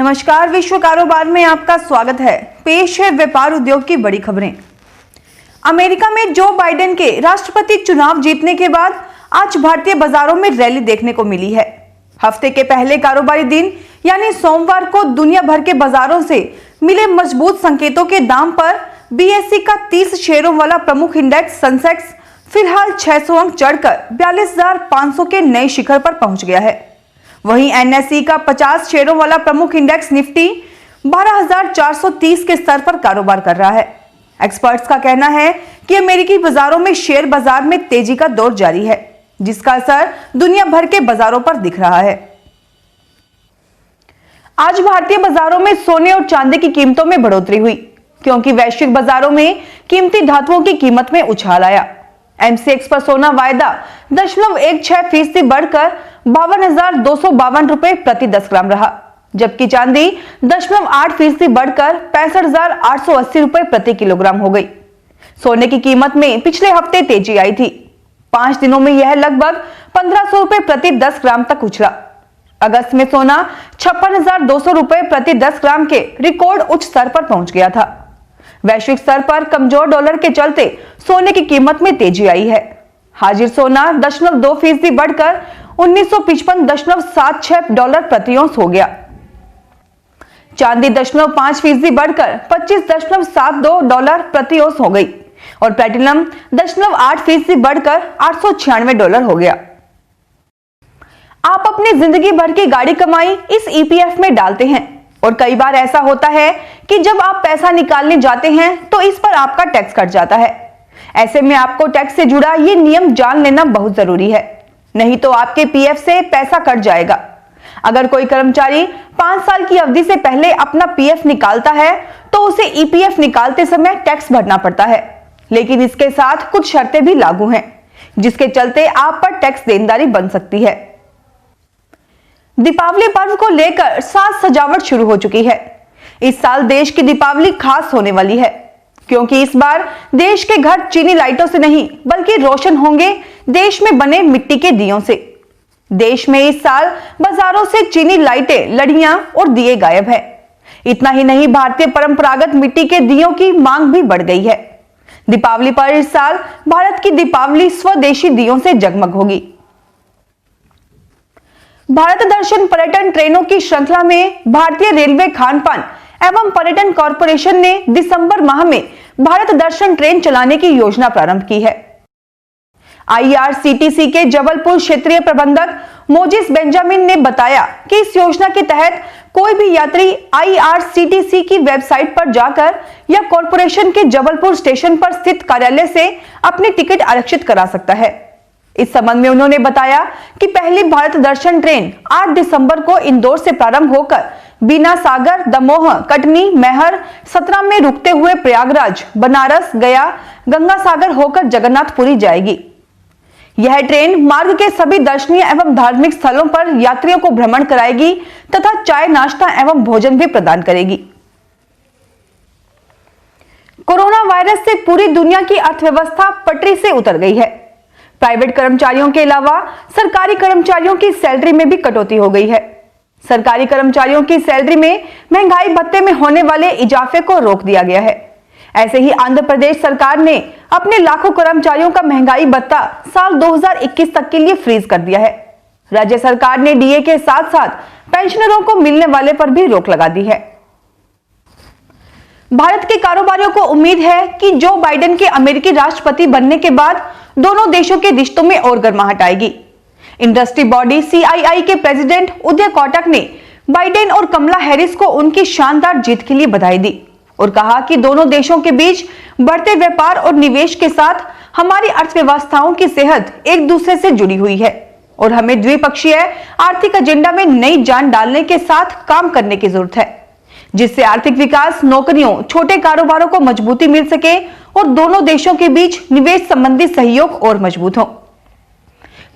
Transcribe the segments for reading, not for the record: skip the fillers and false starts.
नमस्कार, विश्व कारोबार में आपका स्वागत है। पेश है व्यापार उद्योग की बड़ी खबरें। अमेरिका में जो बाइडेन के राष्ट्रपति चुनाव जीतने के बाद आज भारतीय बाजारों में रैली देखने को मिली है। हफ्ते के पहले कारोबारी दिन यानी सोमवार को दुनिया भर के बाजारों से मिले मजबूत संकेतों के दाम पर बीएसई का 30 शेयरों वाला प्रमुख इंडेक्स सेंसेक्स फिलहाल 600 अंक चढ़कर 42,500 के नए शिखर पर पहुंच गया है। वहीं एनएसई का 50 शेयरों वाला प्रमुख इंडेक्स निफ्टी 12,430 के स्तर पर कारोबार कर रहा है। एक्सपर्ट्स का कहना है कि अमेरिकी बाजारों में शेयर बाजार में तेजी का दौर जारी है, जिसका असर दुनिया भर के बाजारों पर दिख रहा है। आज भारतीय बाजारों में सोने और चांदी की कीमतों में बढ़ोतरी हुई, क्योंकि वैश्विक बाजारों में कीमती धातुओं की कीमत में उछाल आया। एमसीएक्स पर सोना वायदा 0.16% बढ़कर 52,252 रुपए प्रति 10 ग्राम रहा, जबकि चांदी 0.8% बढ़कर 65,880 रुपए प्रति किलोग्राम हो गई। सोने की कीमत में पिछले हफ्ते तेजी आई थी। 5 दिनों में यह लगभग 1,500 रुपए प्रति 10 ग्राम तक उछला। अगस्त में सोना 56,200 रुपए प्रति 10 ग्राम के रिकॉर्ड उच्च स्तर पर पहुंच गया था। वैश्विक स्तर पर कमजोर डॉलर के चलते सोने की कीमत में तेजी आई है। हाजिर सोना 0.2% बढ़कर $1955.76 प्रति औंस हो गया। चांदी 0.5% बढ़कर $25.72 प्रति औंस हो गई और प्लैटिनम 0.8% बढ़कर $896 हो गया। आप अपनी जिंदगी भर की गाड़ी कमाई इस ईपीएफ में डालते हैं और कई बार ऐसा होता है कि जब आप पैसा निकालने जाते हैं तो इस पर आपका टैक्स कट जाता है। ऐसे में आपको टैक्स से जुड़ा ये नियम जान लेना बहुत जरूरी है, नहीं तो आपके पीएफ से पैसा कट जाएगा। अगर कोई कर्मचारी 5 साल की अवधि से पहले अपना पीएफ निकालता है तो उसे ईपीएफ निकालते समय टैक्स भरना पड़ता है, लेकिन इसके साथ कुछ शर्तें भी लागू हैं, जिसके चलते आप पर टैक्स देनदारी बन सकती है। दीपावली पर्व को लेकर साज सजावट शुरू हो चुकी है। इस साल देश की दीपावली खास होने वाली है, क्योंकि इस बार देश के घर चीनी लाइटों से नहीं बल्कि रोशन होंगे देश में बने मिट्टी के दियों से। देश में इस साल बाजारों से चीनी लाइटें, लड़ियां और दिए गायब है। इतना ही नहीं, भारतीय परंपरागत मिट्टी के दियों की मांग भी बढ़ गई है। दीपावली पर इस साल भारत की दीपावली स्वदेशी दियों से जगमग होगी। भारत दर्शन पर्यटन ट्रेनों की श्रृंखला में भारतीय रेलवे खान पान एवं पर्यटन कॉरपोरेशन ने दिसंबर माह में भारत दर्शन ट्रेन चलाने की योजना प्रारंभ की है। आईआरसीटीसी के जबलपुर क्षेत्रीय प्रबंधक मोजिस बेंजामिन ने बताया कि इस योजना के तहत कोई भी यात्री आईआरसीटीसी की वेबसाइट पर जाकर या कॉरपोरेशन के जबलपुर स्टेशन पर स्थित कार्यालय से अपनी टिकट आरक्षित करा सकता है। इस संबंध में उन्होंने बताया कि पहली भारत दर्शन ट्रेन 8 दिसंबर को इंदौर से प्रारंभ होकर बीना सागर, दमोह, कटनी, मैहर, 17 में रुकते हुए प्रयागराज, बनारस, गया, गंगा सागर होकर जगन्नाथपुरी जाएगी। यह ट्रेन मार्ग के सभी दर्शनीय एवं धार्मिक स्थलों पर यात्रियों को भ्रमण कराएगी तथा चाय, नाश्ता एवं भोजन भी प्रदान करेगी। कोरोना वायरस से पूरी दुनिया की अर्थव्यवस्था पटरी से उतर गई है। प्राइवेट कर्मचारियों के अलावा सरकारी कर्मचारियों की सैलरी में भी कटौती हो गई है। सरकारी कर्मचारियों की सैलरी में महंगाई भत्ते में होने वाले इजाफे को रोक दिया गया है। ऐसे ही आंध्र प्रदेश सरकार ने अपने लाखों कर्मचारियों का महंगाई भत्ता साल 2021 तक के लिए फ्रीज कर दिया है। राज्य सरकार ने डीए के साथ साथ पेंशनरों को मिलने वाले पर भी रोक लगा दी है। भारत के कारोबारियों को उम्मीद है कि जो बाइडेन के अमेरिकी राष्ट्रपति बनने के बाद दोनों देशों के रिश्तों में और गर्माहट आएगी। इंडस्ट्री बॉडी सीआईआई के प्रेसिडेंट उदय कोटक ने बाइडेन और कमला हैरिस को उनकी शानदार जीत के लिए बधाई दी और कहा कि दोनों देशों के बीच बढ़ते व्यापार और निवेश के साथ हमारी अर्थव्यवस्थाओं की सेहत एक दूसरे से जुड़ी हुई है और हमें द्विपक्षीय आर्थिक एजेंडा में नई जान डालने के साथ काम करने की जरूरत है, जिससे आर्थिक विकास, नौकरियों, छोटे कारोबारों को मजबूती मिल सके और दोनों देशों के बीच निवेश संबंधी सहयोग और मजबूत हो।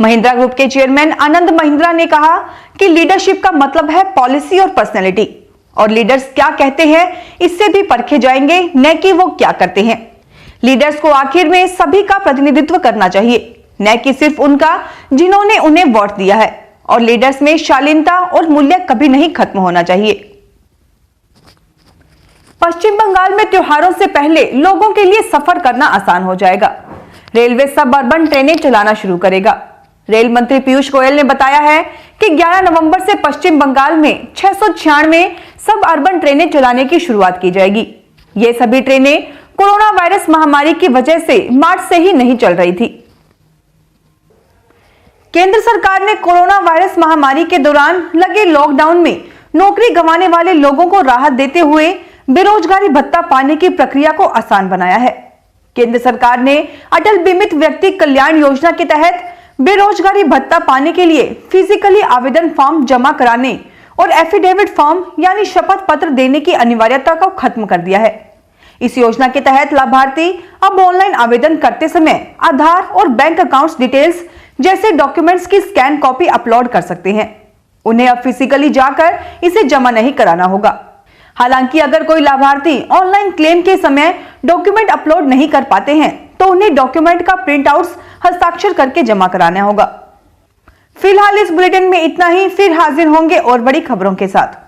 महिंद्रा ग्रुप के चेयरमैन आनंद महिंद्रा ने कहा कि लीडरशिप का मतलब है पॉलिसी और पर्सनैलिटी, और लीडर्स क्या कहते हैं इससे भी परखे जाएंगे, न कि वो क्या करते हैं। लीडर्स को आखिर में सभी का प्रतिनिधित्व करना चाहिए, न कि सिर्फ उनका जिन्होंने उन्हें वोट दिया है, और लीडर्स में शालीनता और मूल्य कभी नहीं खत्म होना चाहिए। पश्चिम बंगाल में त्योहारों से पहले लोगों के लिए सफर करना आसान हो जाएगा। रेलवे सब अर्बन ट्रेनें चलाना शुरू करेगा। रेल मंत्री पीयूष गोयल ने बताया है कि 11 नवंबर से पश्चिम बंगाल में 696 सब अर्बन ट्रेनें चलाने की शुरुआत की जाएगी। ये सभी ट्रेनें कोरोना वायरस महामारी की वजह से मार्च से ही नहीं चल रही थी। केंद्र सरकार ने कोरोना वायरस महामारी के दौरान लगे लॉकडाउन में नौकरी गंवाने वाले लोगों को राहत देते हुए बेरोजगारी भत्ता पाने की प्रक्रिया को आसान बनाया है। केंद्र सरकार ने अटल बीमित व्यक्ति कल्याण योजना के तहत बेरोजगारी भत्ता पाने के लिए फिजिकली आवेदन फॉर्म जमा कराने और एफिडेविट फॉर्म यानी शपथ पत्र देने की अनिवार्यता को खत्म कर दिया है। इस योजना के तहत लाभार्थी अब ऑनलाइन आवेदन करते समय आधार और बैंक अकाउंट्स डिटेल्स जैसे डॉक्यूमेंट्स की स्कैन कॉपी अपलोड कर सकते हैं। उन्हें अब फिजिकली जाकर इसे जमा नहीं कराना होगा। हालांकि अगर कोई लाभार्थी ऑनलाइन क्लेम के समय डॉक्यूमेंट अपलोड नहीं कर पाते हैं तो उन्हें डॉक्यूमेंट का प्रिंट आउट हस्ताक्षर करके जमा कराना होगा। फिलहाल इस बुलेटिन में इतना ही। फिर हाजिर होंगे और बड़ी खबरों के साथ।